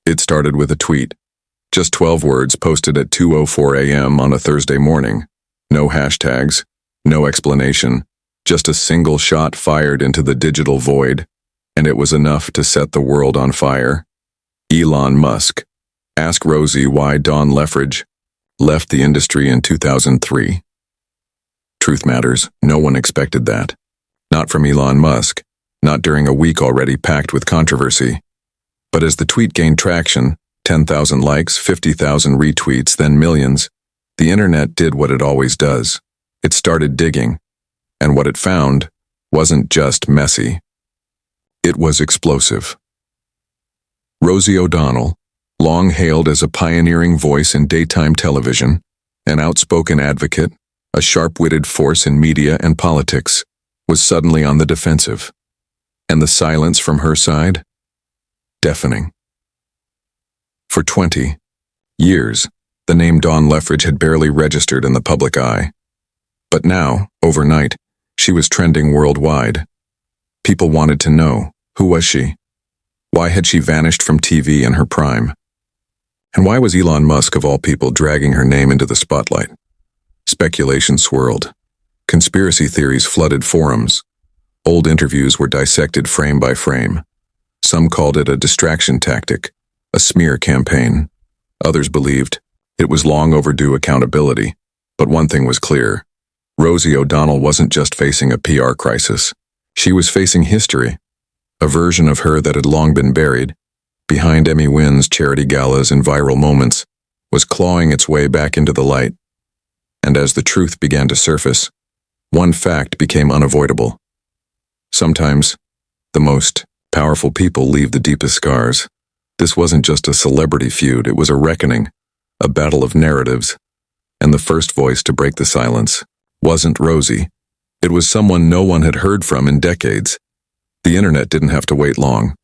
It started with a tweet. Just 12 words posted at 2:04 a.m. on a Thursday morning. No hashtags, no explanation, just a single shot fired into the digital void, and it was enough to set the world on fire. Elon Musk. Ask Rosie why Don Leffridge left the industry in 2003. Truth matters, no one expected that. Not from Elon Musk, not during a week already packed with controversy. But as the tweet gained traction, 10,000 likes, 50,000 retweets, then millions, the internet did what it always does. It started digging, and what it found wasn't just messy. It was explosive. Rosie O'Donnell, long hailed as a pioneering voice in daytime television, an outspoken advocate, a sharp-witted force in media and politics, was suddenly on the defensive. And the silence from her side? Deafening. For 20 years, the name Don Leffridge had barely registered in the public eye. But now, overnight, she was trending worldwide. People wanted to know, who was she? Why had she vanished from TV in her prime? And why was Elon Musk, of all people, dragging her name into the spotlight? Speculation swirled. Conspiracy theories flooded forums. Old interviews were dissected frame by frame. Some called it a distraction tactic, a smear campaign. Others believed it was long overdue accountability. But one thing was clear. Rosie O'Donnell wasn't just facing a PR crisis. She was facing history, a version of her that had long been buried, behind Emmy wins, charity galas, and viral moments, was clawing its way back into the light. And as the truth began to surface, one fact became unavoidable. Sometimes, the most powerful people leave the deepest scars. This wasn't just a celebrity feud, it was a reckoning, a battle of narratives. And the first voice to break the silence wasn't Rosie. It was someone no one had heard from in decades. The internet didn't have to wait long.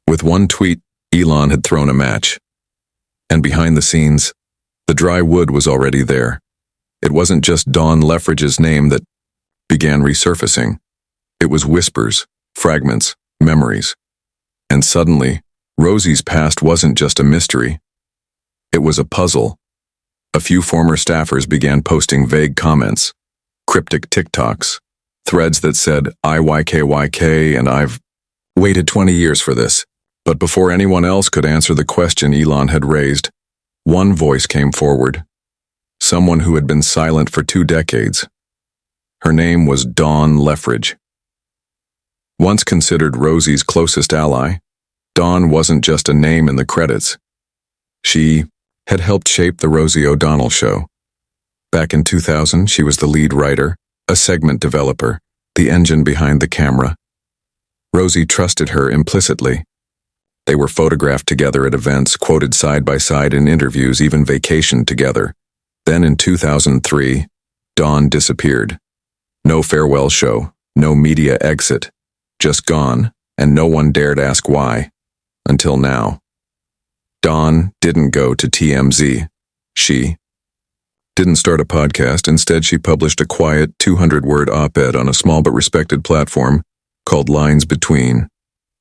With one tweet, Elon had thrown a match. And behind the scenes, the dry wood was already there. It wasn't just Don Leffridge's name that began resurfacing. It was whispers, fragments, memories. And suddenly, Rosie's past wasn't just a mystery. It was a puzzle. A few former staffers began posting vague comments, cryptic TikToks, threads that said, IYKYK, and I've waited 20 years for this. But before anyone else could answer the question Elon had raised, one voice came forward. Someone who had been silent for 2 decades. Her name was Don Leffridge. Once considered Rosie's closest ally, Dawn wasn't just a name in the credits. She had helped shape The Rosie O'Donnell Show. Back in 2000, she was the lead writer, a segment developer, the engine behind the camera. Rosie trusted her implicitly. They were photographed together at events, quoted side by side in interviews, even vacationed together. Then in 2003, Dawn disappeared. No farewell show, no media exit, just gone, and no one dared ask why. Until now. Dawn didn't go to TMZ. She didn't start a podcast. Instead, she published a quiet 200-word op-ed on a small but respected platform called Lines Between.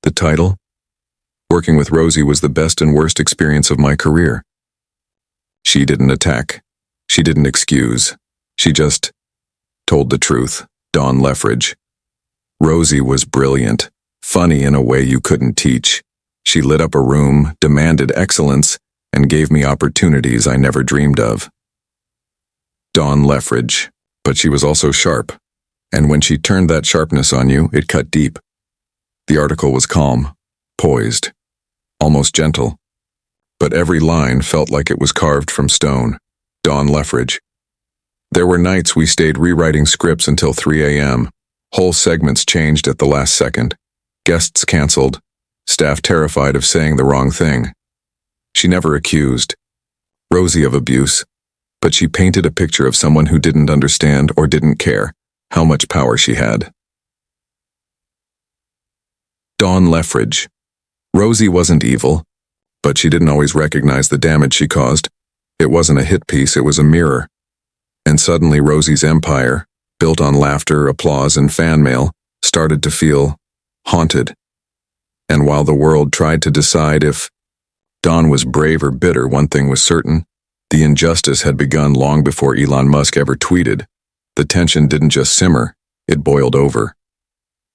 The title? Working with Rosie was the best and worst experience of my career. She didn't attack. She didn't excuse. She just told the truth. Don Leffridge. Rosie was brilliant, funny in a way you couldn't teach. She lit up a room, demanded excellence, and gave me opportunities I never dreamed of. Don Leffridge, but she was also sharp, and when she turned that sharpness on you, it cut deep. The article was calm, poised, almost gentle, but every line felt like it was carved from stone. Don Leffridge. There were nights we stayed rewriting scripts until 3 a.m. Whole segments changed at the last second. Guests canceled. Staff terrified of saying the wrong thing. She never accused Rosie of abuse, but she painted a picture of someone who didn't understand or didn't care how much power she had. Don Leffridge. Rosie wasn't evil, but she didn't always recognize the damage she caused. It wasn't a hit piece, it was a mirror. And suddenly Rosie's empire, built on laughter, applause, and fan mail, started to feel haunted. And while the world tried to decide if Dawn was brave or bitter, one thing was certain. The injustice had begun long before Elon Musk ever tweeted. The tension didn't just simmer, it boiled over.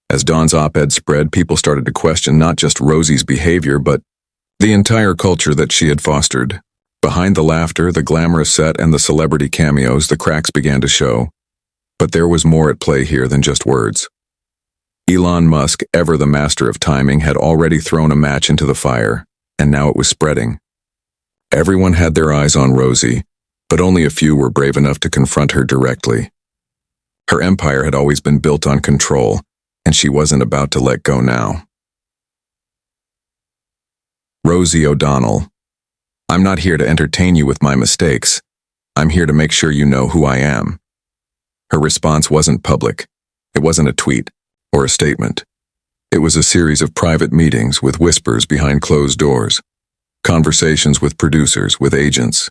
As Dawn's op-ed spread, people started to question not just Rosie's behavior, but the entire culture that she had fostered. Behind the laughter, the glamorous set, and the celebrity cameos, the cracks began to show. But there was more at play here than just words. Elon Musk, ever the master of timing, had already thrown a match into the fire, and now it was spreading. Everyone had their eyes on Rosie, but only a few were brave enough to confront her directly. Her empire had always been built on control, and she wasn't about to let go now. Rosie O'Donnell. I'm not here to entertain you with my mistakes. I'm here to make sure you know who I am. Her response wasn't public. It wasn't a tweet or a statement. It was a series of private meetings with whispers behind closed doors, conversations with producers, with agents,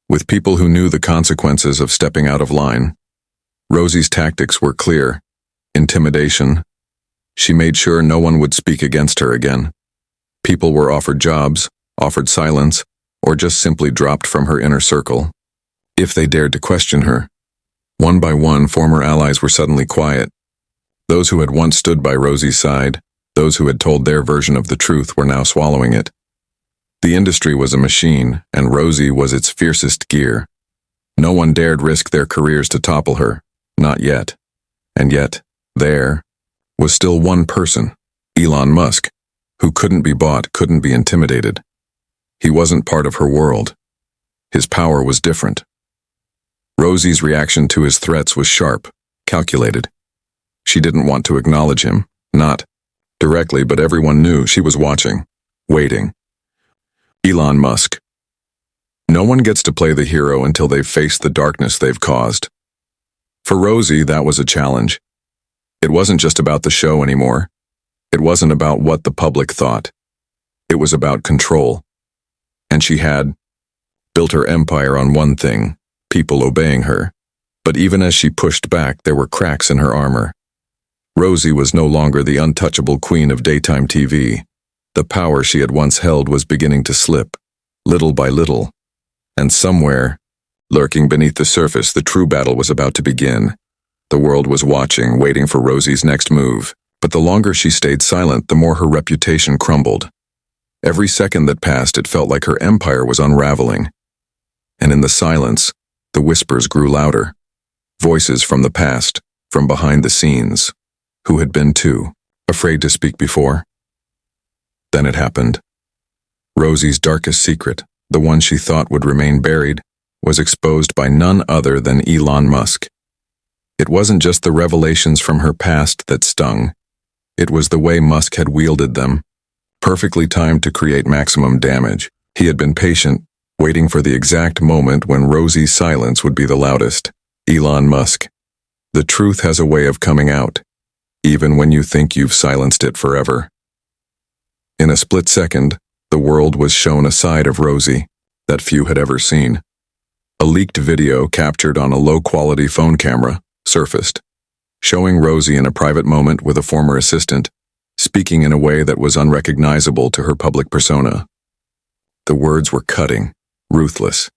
with people who knew the consequences of stepping out of line. Rosie's tactics were clear. Intimidation. She made sure no one would speak against her again. People were offered jobs, offered silence, or just simply dropped from her inner circle if they dared to question her. One by one, former allies were suddenly quiet. Those who had once stood by Rosie's side, those who had told their version of the truth, were now swallowing it. The industry was a machine, and Rosie was its fiercest gear. No one dared risk their careers to topple her, not yet. And yet, there was still one person, Elon Musk, who couldn't be bought, couldn't be intimidated. He wasn't part of her world. His power was different. Rosie's reaction to his threats was sharp, calculated. She didn't want to acknowledge him, not directly, but everyone knew she was watching, waiting. Elon Musk. No one gets to play the hero until they've faced the darkness they've caused. For Rosie, that was a challenge. It wasn't just about the show anymore. It wasn't about what the public thought. It was about control. And she had built her empire on one thing, people obeying her. But even as she pushed back, there were cracks in her armor. Rosie was no longer the untouchable queen of daytime TV. The power she had once held was beginning to slip, little by little. And somewhere, lurking beneath the surface, the true battle was about to begin. The world was watching, waiting for Rosie's next move. But the longer she stayed silent, the more her reputation crumbled. Every second that passed, it felt like her empire was unraveling. And in the silence, the whispers grew louder. Voices from the past, from behind the scenes. Who had been too afraid to speak before? Then it happened. Rosie's darkest secret, the one she thought would remain buried, was exposed by none other than Elon Musk. It wasn't just the revelations from her past that stung. It was the way Musk had wielded them, perfectly timed to create maximum damage. He had been patient, waiting for the exact moment when Rosie's silence would be the loudest. Elon Musk. The truth has a way of coming out, even when you think you've silenced it forever. In a split second, the world was shown a side of Rosie that few had ever seen. A leaked video captured on a low-quality phone camera surfaced, showing Rosie in a private moment with a former assistant, speaking in a way that was unrecognizable to her public persona. The words were cutting, ruthless.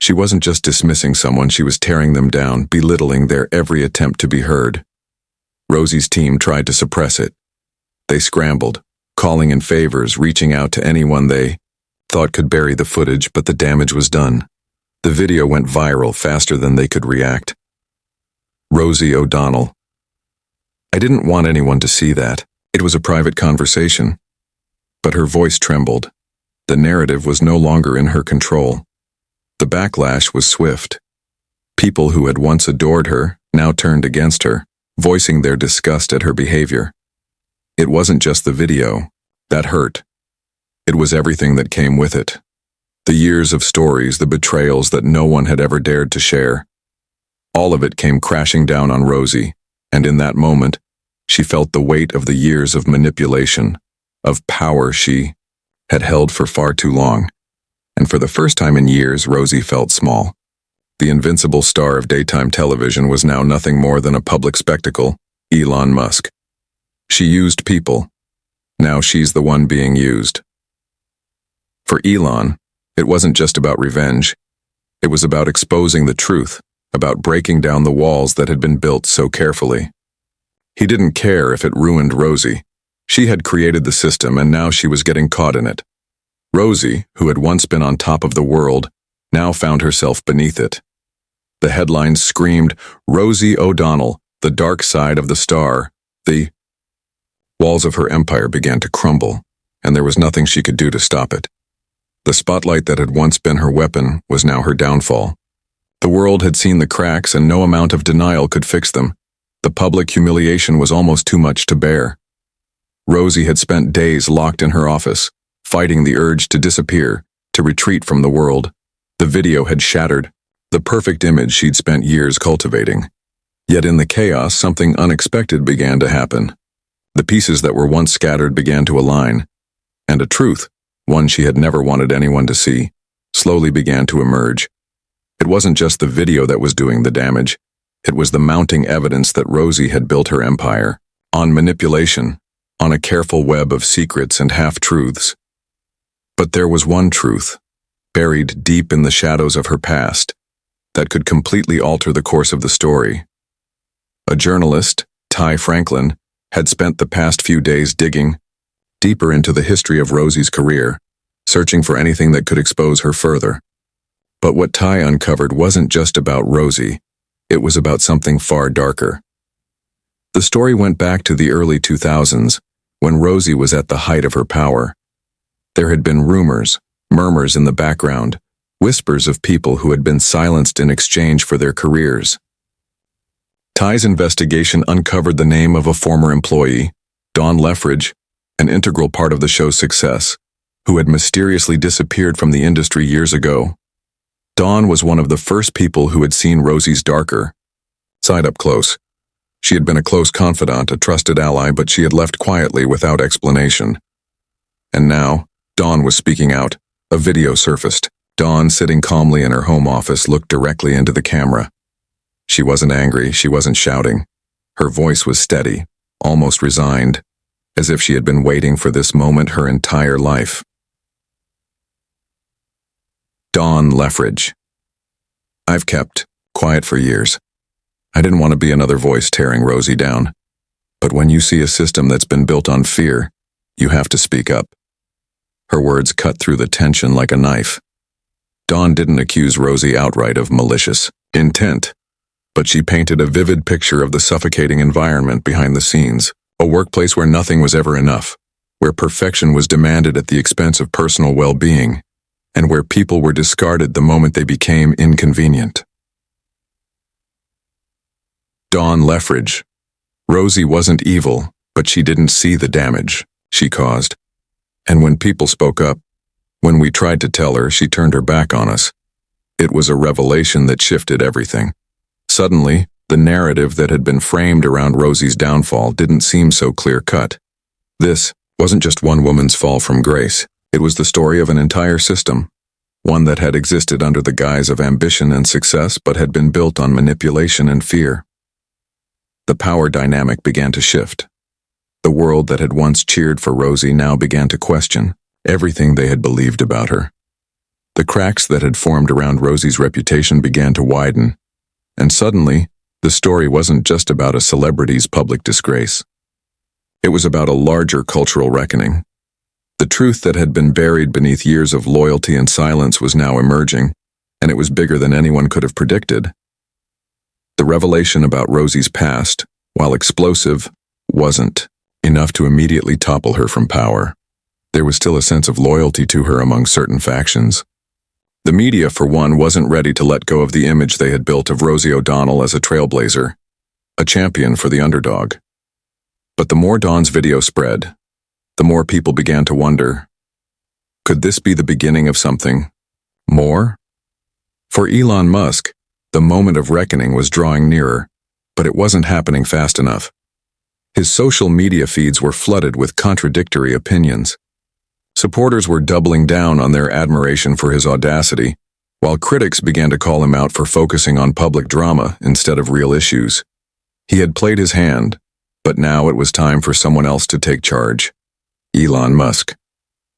She wasn't just dismissing someone, she was tearing them down, belittling their every attempt to be heard. Rosie's team tried to suppress it. They scrambled, calling in favors, reaching out to anyone they thought could bury the footage, but the damage was done. The video went viral faster than they could react. Rosie O'Donnell. I didn't want anyone to see that. It was a private conversation. But her voice trembled. The narrative was no longer in her control. The backlash was swift. People who had once adored her now turned against her, voicing their disgust at her behavior. It wasn't just the video that hurt. It was everything that came with it. The years of stories, the betrayals that no one had ever dared to share. All of it came crashing down on Rosie, and in that moment, she felt the weight of the years of manipulation, of power she had held for far too long. And for the first time in years, Rosie felt small. The invincible star of daytime television was now nothing more than a public spectacle, Elon Musk. She used people. Now she's the one being used. For Elon, it wasn't just about revenge. It was about exposing the truth, about breaking down the walls that had been built so carefully. He didn't care if it ruined Rosie. She had created the system and now she was getting caught in it. Rosie, who had once been on top of the world, now found herself beneath it. The headlines screamed, "Rosie O'Donnell, the dark side of the star." The walls of her empire began to crumble, and there was nothing she could do to stop it. The spotlight that had once been her weapon was now her downfall. The world had seen the cracks and no amount of denial could fix them. The public humiliation was almost too much to bear. Rosie had spent days locked in her office, fighting the urge to disappear, to retreat from the world. The video had shattered, the perfect image she'd spent years cultivating. Yet in the chaos, something unexpected began to happen. The pieces that were once scattered began to align, and a truth, one she had never wanted anyone to see, slowly began to emerge. It wasn't just the video that was doing the damage. It was the mounting evidence that Rosie had built her empire on manipulation, on a careful web of secrets and half-truths. But there was one truth, buried deep in the shadows of her past, that could completely alter the course of the story. A journalist, Ty Franklin, had spent the past few days digging deeper into the history of Rosie's career, searching for anything that could expose her further. But what Ty uncovered wasn't just about Rosie, it was about something far darker. The story went back to the early 2000s, when Rosie was at the height of her power. There had been rumors, murmurs in the background, whispers of people who had been silenced in exchange for their careers. Ty's investigation uncovered the name of a former employee, Dawn Leffridge, an integral part of the show's success, who had mysteriously disappeared from the industry years ago. Dawn was one of the first people who had seen Rosie's darker side up close. She had been a close confidant, a trusted ally, but she had left quietly without explanation. And now, Dawn was speaking out. A video surfaced. Dawn, sitting calmly in her home office, looked directly into the camera. She wasn't angry, she wasn't shouting. Her voice was steady, almost resigned, as if she had been waiting for this moment her entire life. Dawn Leffridge. I've kept quiet for years. I didn't want to be another voice tearing Rosie down. But when you see a system that's been built on fear, you have to speak up. Her words cut through the tension like a knife. Dawn didn't accuse Rosie outright of malicious intent, but she painted a vivid picture of the suffocating environment behind the scenes, a workplace where nothing was ever enough, where perfection was demanded at the expense of personal well-being, and where people were discarded the moment they became inconvenient. Dawn Leffridge. Rosie wasn't evil, but she didn't see the damage she caused. And when people spoke up, when we tried to tell her, she turned her back on us. It was a revelation that shifted everything. Suddenly, the narrative that had been framed around Rosie's downfall didn't seem so clear-cut. This wasn't just one woman's fall from grace. It was the story of an entire system, one that had existed under the guise of ambition and success but had been built on manipulation and fear. The power dynamic began to shift. The world that had once cheered for Rosie now began to question everything they had believed about her. The cracks that had formed around Rosie's reputation began to widen, and suddenly, the story wasn't just about a celebrity's public disgrace. It was about a larger cultural reckoning. The truth that had been buried beneath years of loyalty and silence was now emerging, and it was bigger than anyone could have predicted. The revelation about Rosie's past, while explosive, wasn't enough to immediately topple her from power. There was still a sense of loyalty to her among certain factions. The media, for one, wasn't ready to let go of the image they had built of Rosie O'Donnell as a trailblazer, a champion for the underdog. But the more Dawn's video spread, the more people began to wonder, could this be the beginning of something more? For Elon Musk, the moment of reckoning was drawing nearer, but it wasn't happening fast enough. His social media feeds were flooded with contradictory opinions. Supporters were doubling down on their admiration for his audacity, while critics began to call him out for focusing on public drama instead of real issues. He had played his hand, but now it was time for someone else to take charge. Elon Musk.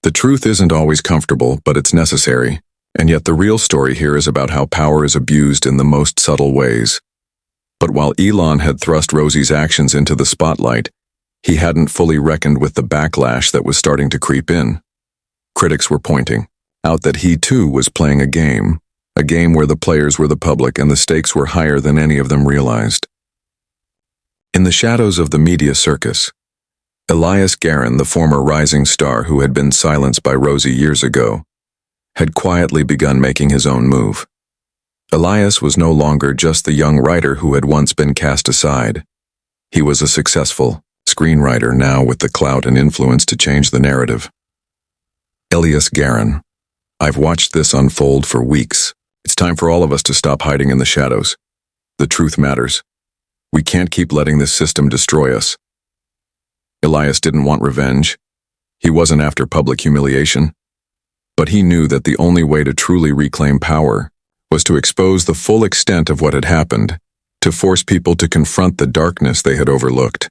The truth isn't always comfortable, but it's necessary. And yet the real story here is about how power is abused in the most subtle ways. But while Elon had thrust Rosie's actions into the spotlight, he hadn't fully reckoned with the backlash that was starting to creep in. Critics were pointing out that he too was playing a game where the players were the public and the stakes were higher than any of them realized. In the shadows of the media circus, Elias Garron, the former rising star who had been silenced by Rosie years ago, had quietly begun making his own move. Elias was no longer just the young writer who had once been cast aside. He was a successful screenwriter now with the clout and influence to change the narrative. Elias Garron, I've watched this unfold for weeks. It's time for all of us to stop hiding in the shadows. The truth matters. We can't keep letting this system destroy us. Elias didn't want revenge. He wasn't after public humiliation. But he knew that the only way to truly reclaim power was to expose the full extent of what had happened, to force people to confront the darkness they had overlooked.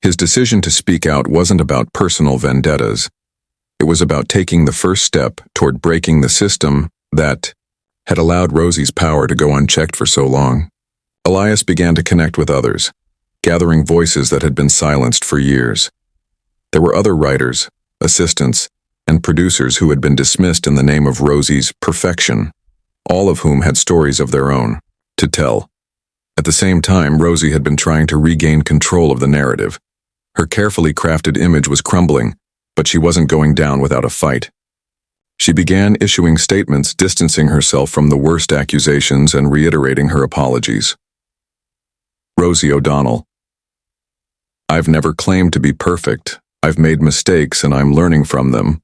His decision to speak out wasn't about personal vendettas. It was about taking the first step toward breaking the system that had allowed Rosie's power to go unchecked for so long. Elias began to connect with others, gathering voices that had been silenced for years. There were other writers, assistants, and producers who had been dismissed in the name of Rosie's perfection, all of whom had stories of their own to tell. At the same time, Rosie had been trying to regain control of the narrative. Her carefully crafted image was crumbling, but she wasn't going down without a fight. She began issuing statements distancing herself from the worst accusations and reiterating her apologies. Rosie O'Donnell. I've never claimed to be perfect. I've made mistakes and I'm learning from them.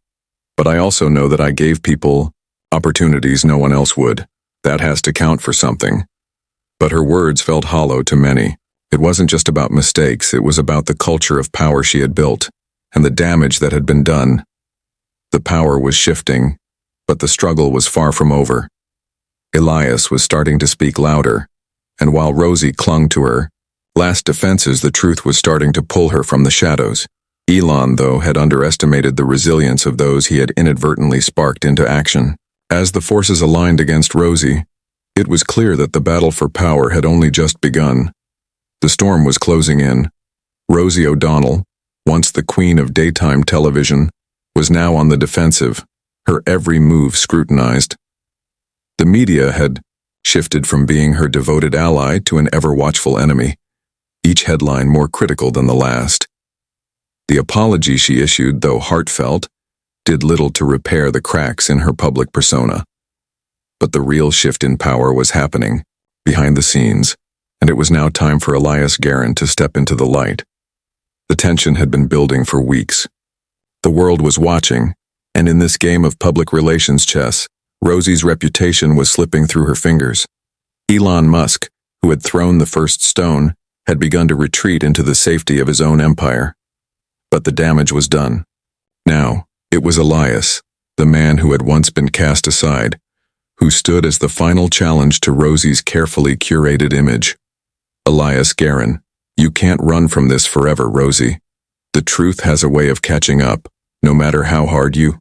But I also know that I gave people opportunities no one else would. That has to count for something. But her words felt hollow to many. It wasn't just about mistakes, it was about the culture of power she had built, and the damage that had been done. The power was shifting, but the struggle was far from over. Elias was starting to speak louder, and while Rosie clung to her last defenses, the truth was starting to pull her from the shadows. Elon, though, had underestimated the resilience of those he had inadvertently sparked into action. As the forces aligned against Rosie, it was clear that the battle for power had only just begun. The storm was closing in. Rosie O'Donnell, once the queen of daytime television, was now on the defensive, her every move scrutinized. The media had shifted from being her devoted ally to an ever-watchful enemy, each headline more critical than the last. The apology she issued, though heartfelt, did little to repair the cracks in her public persona. But the real shift in power was happening, behind the scenes, and it was now time for Elias Garron to step into the light. The tension had been building for weeks. The world was watching, and in this game of public relations chess, Rosie's reputation was slipping through her fingers. Elon Musk, who had thrown the first stone, had begun to retreat into the safety of his own empire. But the damage was done. Now, it was Elias, the man who had once been cast aside, who stood as the final challenge to Rosie's carefully curated image. Elias Garron, you can't run from this forever, Rosie. The truth has a way of catching up, no matter how hard you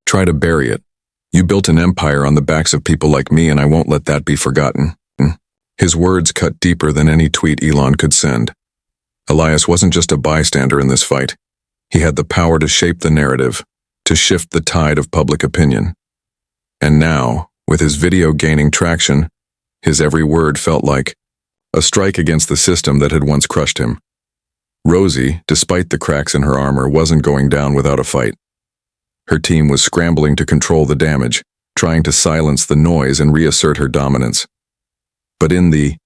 try to bury it. You built an empire on the backs of people like me, and I won't let that be forgotten. His words cut deeper than any tweet Elon could send. Elias wasn't just a bystander in this fight. He had the power to shape the narrative, to shift the tide of public opinion. And now, with his video gaining traction, his every word felt like a strike against the system that had once crushed him. Rosie, despite the cracks in her armor, wasn't going down without a fight. Her team was scrambling to control the damage, trying to silence the noise and reassert her dominance. But in the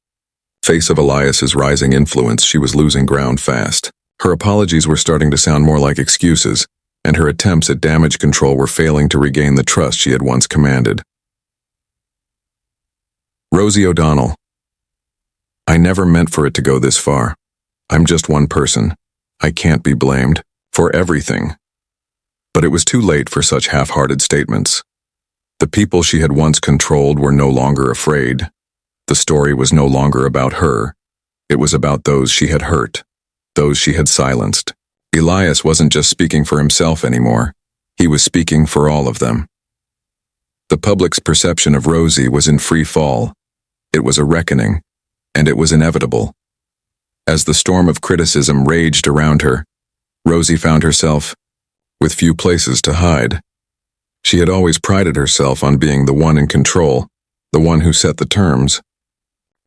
face of Elias's rising influence, she was losing ground fast. Her apologies were starting to sound more like excuses, and her attempts at damage control were failing to regain the trust she had once commanded. Rosie O'Donnell. I never meant for it to go this far. I'm just one person. I can't be blamed for everything. But it was too late for such half-hearted statements. The people she had once controlled were no longer afraid. The story was no longer about her. It was about those she had hurt, those she had silenced. Elias wasn't just speaking for himself anymore. He was speaking for all of them. The public's perception of Rosie was in free fall. It was a reckoning, and it was inevitable. As the storm of criticism raged around her, Rosie found herself with few places to hide. She had always prided herself on being the one in control, the one who set the terms.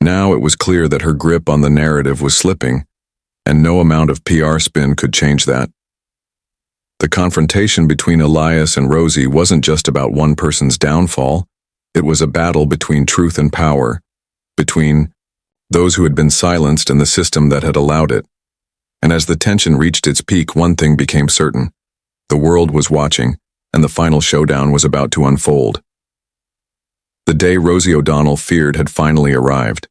Now it was clear that her grip on the narrative was slipping, and no amount of PR spin could change that. The confrontation between Elias and Rosie wasn't just about one person's downfall. It was a battle between truth and power, between those who had been silenced and the system that had allowed it. And as the tension reached its peak, one thing became certain. The world was watching, and the final showdown was about to unfold. The day Rosie O'Donnell feared had finally arrived.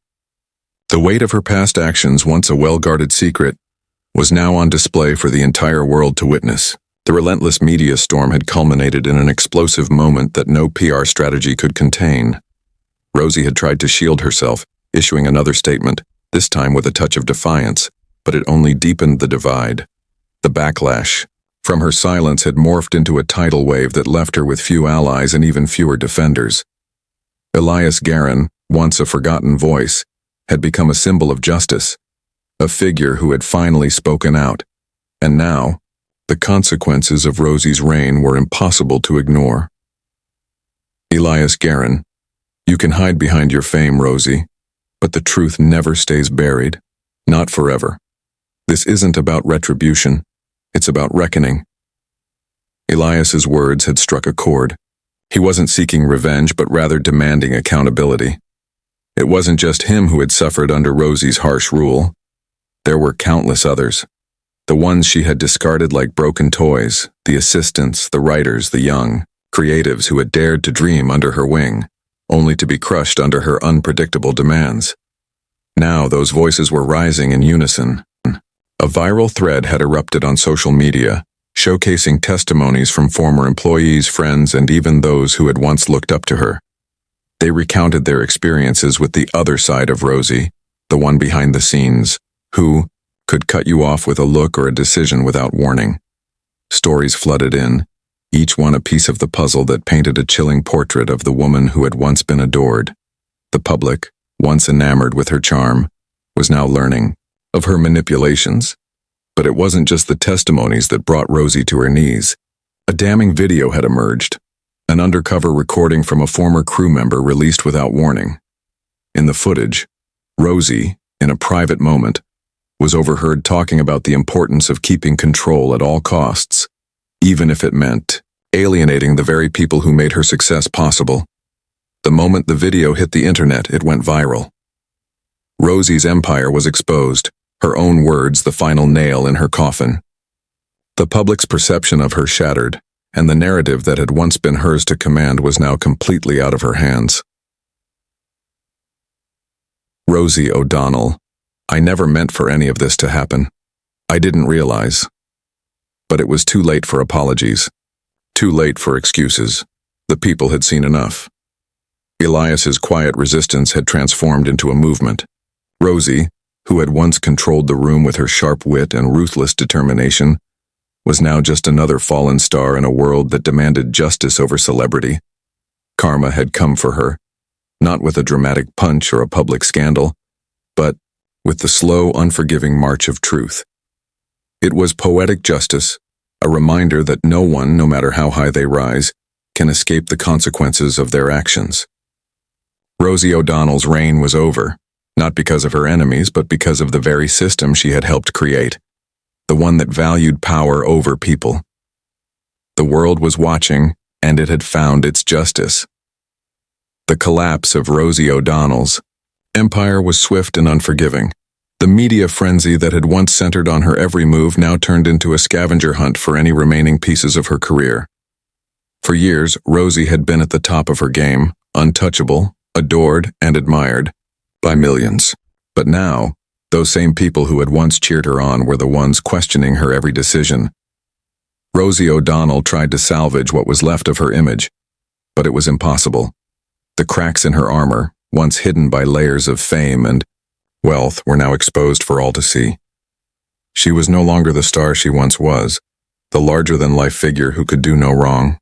The weight of her past actions, once a well-guarded secret, was now on display for the entire world to witness. The relentless media storm had culminated in an explosive moment that no PR strategy could contain. Rosie had tried to shield herself, issuing another statement, this time with a touch of defiance, but it only deepened the divide. The backlash from her silence had morphed into a tidal wave that left her with few allies and even fewer defenders. Elias Garron, once a forgotten voice, had become a symbol of justice, a figure who had finally spoken out, and now, the consequences of Rosie's reign were impossible to ignore. Elias Garron, you can hide behind your fame, Rosie, but the truth never stays buried, not forever. This isn't about retribution, it's about reckoning. Elias's words had struck a chord. He wasn't seeking revenge, but rather demanding accountability. It wasn't just him who had suffered under Rosie's harsh rule. There were countless others. The ones she had discarded like broken toys, the assistants, the writers, the young, creatives who had dared to dream under her wing, only to be crushed under her unpredictable demands. Now those voices were rising in unison. A viral thread had erupted on social media, showcasing testimonies from former employees, friends, and even those who had once looked up to her. They recounted their experiences with the other side of Rosie, the one behind the scenes, who could cut you off with a look or a decision without warning. Stories flooded in, each one a piece of the puzzle that painted a chilling portrait of the woman who had once been adored. The public, once enamored with her charm, was now learning of her manipulations. But it wasn't just the testimonies that brought Rosie to her knees. A damning video had emerged, an undercover recording from a former crew member released without warning. In the footage, Rosie, in a private moment, was overheard talking about the importance of keeping control at all costs, even if it meant alienating the very people who made her success possible. The moment the video hit the internet, it went viral. Rosie's empire was exposed, her own words the final nail in her coffin. The public's perception of her shattered, and the narrative that had once been hers to command was now completely out of her hands. Rosie O'Donnell, I never meant for any of this to happen. I didn't realize. But it was too late for apologies. Too late for excuses. The people had seen enough. Elias's quiet resistance had transformed into a movement. Rosie, who had once controlled the room with her sharp wit and ruthless determination, was now just another fallen star in a world that demanded justice over celebrity. Karma had come for her, not with a dramatic punch or a public scandal, but with the slow, unforgiving march of truth. It was poetic justice, a reminder that no one, no matter how high they rise, can escape the consequences of their actions. Rosie O'Donnell's reign was over, not because of her enemies, but because of the very system she had helped create, the one that valued power over people. The world was watching, and it had found its justice. The collapse of Rosie O'Donnell's empire was swift and unforgiving. The media frenzy that had once centered on her every move now turned into a scavenger hunt for any remaining pieces of her career. For years, Rosie had been at the top of her game, untouchable, adored, and admired by millions. But now, those same people who had once cheered her on were the ones questioning her every decision. Rosie O'Donnell tried to salvage what was left of her image, but it was impossible. The cracks in her armor, once hidden by layers of fame and wealth, were now exposed for all to see. She was no longer the star she once was, the larger-than-life figure who could do no wrong.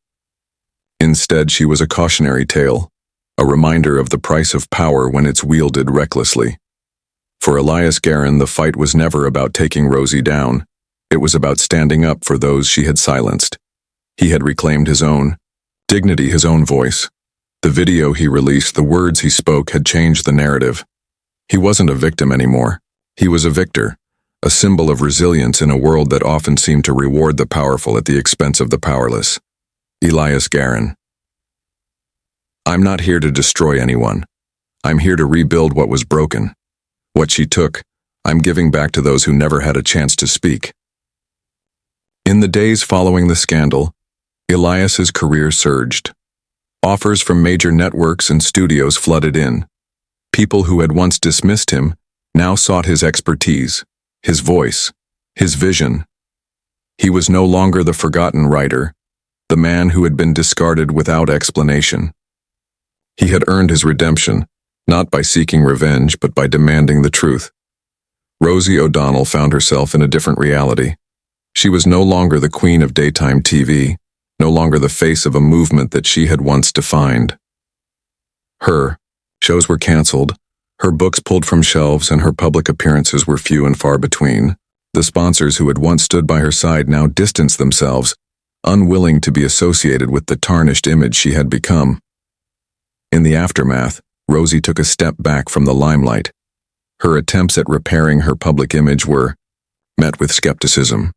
Instead, she was a cautionary tale, a reminder of the price of power when it's wielded recklessly. For Elias Garron, the fight was never about taking Rosie down. It was about standing up for those she had silenced. He had reclaimed his own dignity, his own voice. The video he released, the words he spoke had changed the narrative. He wasn't a victim anymore. He was a victor, a symbol of resilience in a world that often seemed to reward the powerful at the expense of the powerless. Elias Garron. I'm not here to destroy anyone. I'm here to rebuild what was broken. What she took, I'm giving back to those who never had a chance to speak. In the days following the scandal, Elias's career surged. Offers from major networks and studios flooded in. People who had once dismissed him now sought his expertise, his voice, his vision. He was no longer the forgotten writer, the man who had been discarded without explanation. He had earned his redemption, not by seeking revenge, but by demanding the truth. Rosie O'Donnell found herself in a different reality. She was no longer the queen of daytime TV, no longer the face of a movement that she had once defined. Her shows were canceled, her books pulled from shelves, and her public appearances were few and far between. The sponsors who had once stood by her side now distanced themselves, unwilling to be associated with the tarnished image she had become. In the aftermath, Rosie took a step back from the limelight. Her attempts at repairing her public image were met with skepticism.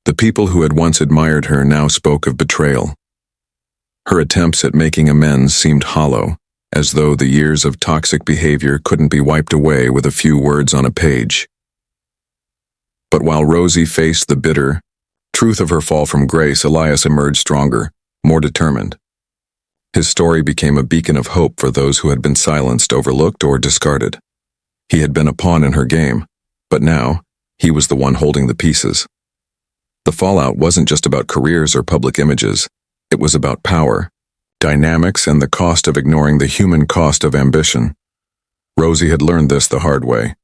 The people who had once admired her now spoke of betrayal. Her attempts at making amends seemed hollow, as though the years of toxic behavior couldn't be wiped away with a few words on a page. But while Rosie faced the bitter truth of her fall from grace, Elias emerged stronger, more determined. His story became a beacon of hope for those who had been silenced, overlooked, or discarded. He had been a pawn in her game, but now he was the one holding the pieces. The fallout wasn't just about careers or public images. It was about power, dynamics, and the cost of ignoring the human cost of ambition. Rosie had learned this the hard way.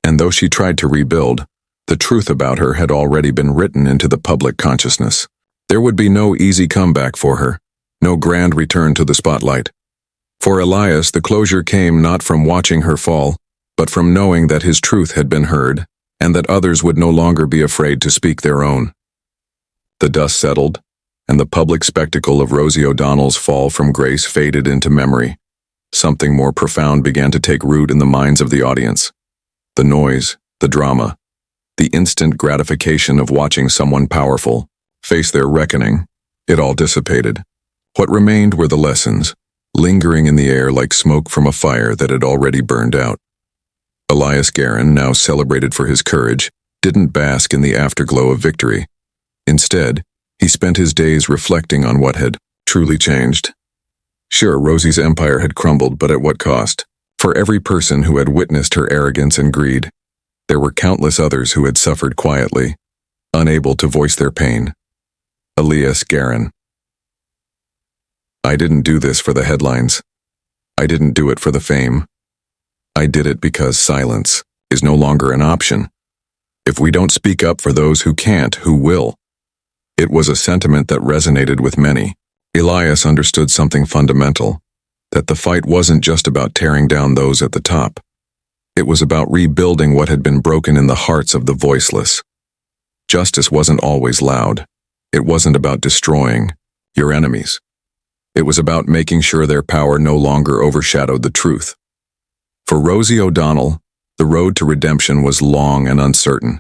And though she tried to rebuild, the truth about her had already been written into the public consciousness. There would be no easy comeback for her, no grand return to the spotlight. For Elias, the closure came not from watching her fall, but from knowing that his truth had been heard, and that others would no longer be afraid to speak their own. The dust settled, and the public spectacle of Rosie O'Donnell's fall from grace faded into memory. Something more profound began to take root in the minds of the audience. The noise, the drama, the instant gratification of watching someone powerful face their reckoning, it all dissipated. What remained were the lessons, lingering in the air like smoke from a fire that had already burned out. Elias Garron, now celebrated for his courage, didn't bask in the afterglow of victory. Instead, he spent his days reflecting on what had truly changed. Sure, Rosie's empire had crumbled, but at what cost? For every person who had witnessed her arrogance and greed, there were countless others who had suffered quietly, unable to voice their pain. Elias Garron. I didn't do this for the headlines. I didn't do it for the fame. I did it because silence is no longer an option. If we don't speak up for those who can't, who will? It was a sentiment that resonated with many. Elias understood something fundamental, that the fight wasn't just about tearing down those at the top. It was about rebuilding what had been broken in the hearts of the voiceless. Justice wasn't always loud. It wasn't about destroying your enemies. It was about making sure their power no longer overshadowed the truth. For Rosie O'Donnell, the road to redemption was long and uncertain.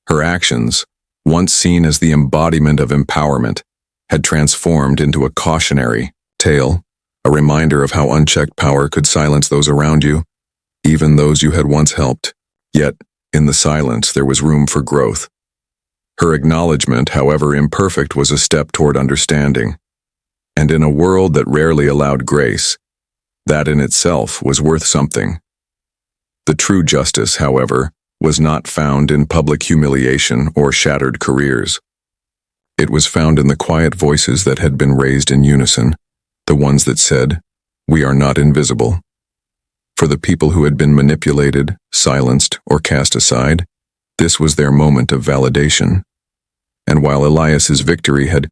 Her actions, once seen as the embodiment of empowerment, had transformed into a cautionary tale, a reminder of how unchecked power could silence those around you, even those you had once helped. Yet, in the silence, there was room for growth. Her acknowledgement, however imperfect, was a step toward understanding. And in a world that rarely allowed grace, that in itself was worth something. The true justice, however, was not found in public humiliation or shattered careers. It was found in the quiet voices that had been raised in unison, the ones that said, "We are not invisible." For the people who had been manipulated, silenced, or cast aside, this was their moment of validation. And while Elias's victory had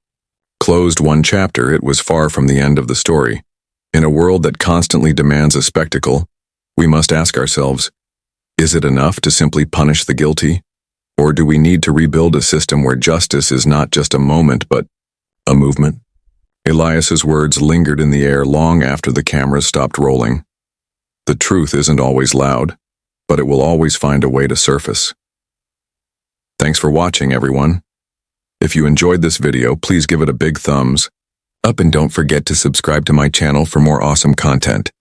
closed one chapter, it was far from the end of the story. In a world that constantly demands a spectacle, we must ask ourselves, is it enough to simply punish the guilty? Or do we need to rebuild a system where justice is not just a moment but a movement? Elias's words lingered in the air long after the cameras stopped rolling. The truth isn't always loud, but it will always find a way to surface. Thanks for watching, everyone. If you enjoyed this video, please give it a big thumbs up and don't forget to subscribe to my channel for more awesome content.